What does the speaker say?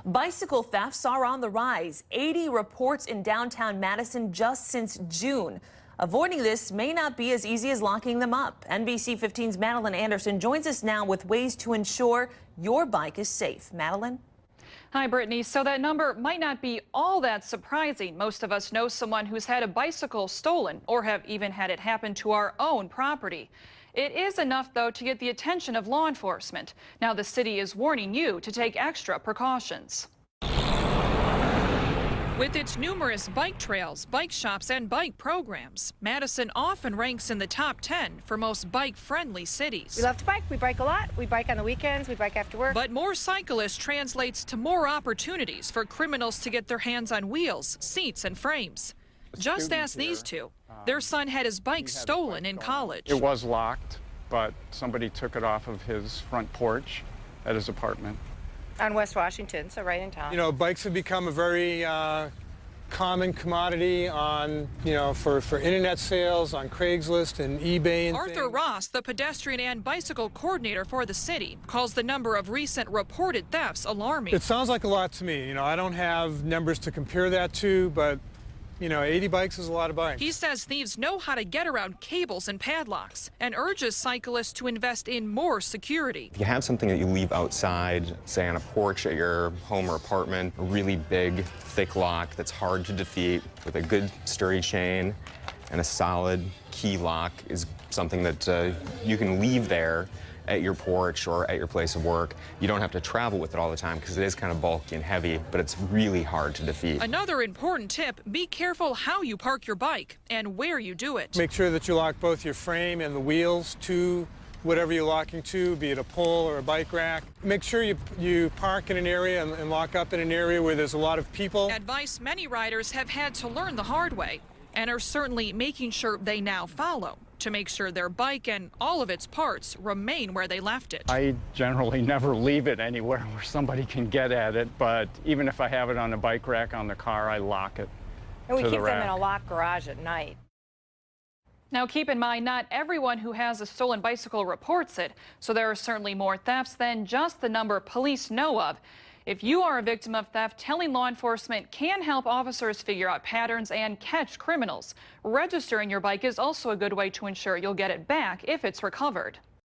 Bicycle thefts are on the rise. 80 reports in downtown Madison just since June. Avoiding this may not be as easy as locking them up. NBC 15's Madeline Anderson joins us now with ways to ensure your bike is safe. Madeline? Hi, Brittany. So that number might not be all that surprising. Most of us know someone who's had a bicycle stolen or have even had it happen to our own property. It is enough, though, to get the attention of law enforcement. Now the city is warning you to take extra precautions. With its numerous bike trails, bike shops, and bike programs, Madison often ranks in the top 10 for most bike-friendly cities. We love to bike. We bike a lot. We bike on the weekends. We bike after work. But more cyclists translates to more opportunities for criminals to get their hands on wheels, seats, and frames. Just ask these two. Their son had his bike stolen in college. It was locked, but somebody took it off of his front porch at his apartment. On West Washington, so right in town. You know, bikes have become a very common commodity on, for internet sales, on Craigslist and eBay and Arthur things. Ross, the pedestrian and bicycle coordinator for the city, calls the number of recent reported thefts alarming. It sounds like a lot to me. I don't have numbers to compare that to, but 80 bikes is a lot of bikes. He says thieves know how to get around cables and padlocks and urges cyclists to invest in more security. If you have something that you leave outside, say on a porch at your home or apartment, a really big, thick lock that's hard to defeat with a good sturdy chain and a solid key lock is something that you can leave there at your porch or at your place of work. You don't have to travel with it all the time because it is kind of bulky and heavy, but it's really hard to defeat. Another important tip, be careful how you park your bike and where you do it. Make sure that you lock both your frame and the wheels to whatever you're locking to, be it a pole or a bike rack. Make sure you park in an area and lock up in an area where there's a lot of people. Advice many riders have had to learn the hard way and are certainly making sure they now follow to make sure their bike and all of its parts remain where they left it. I generally never leave it anywhere where somebody can get at it, but even if I have it on a bike rack on the car, I lock it. And we to keep the them rack. in a locked garage at night. Now keep in mind, not everyone who has a stolen bicycle reports it, so there are certainly more thefts than just the number police know of. If you are a victim of theft, telling law enforcement can help officers figure out patterns and catch criminals. Registering your bike is also a good way to ensure you'll get it back if it's recovered.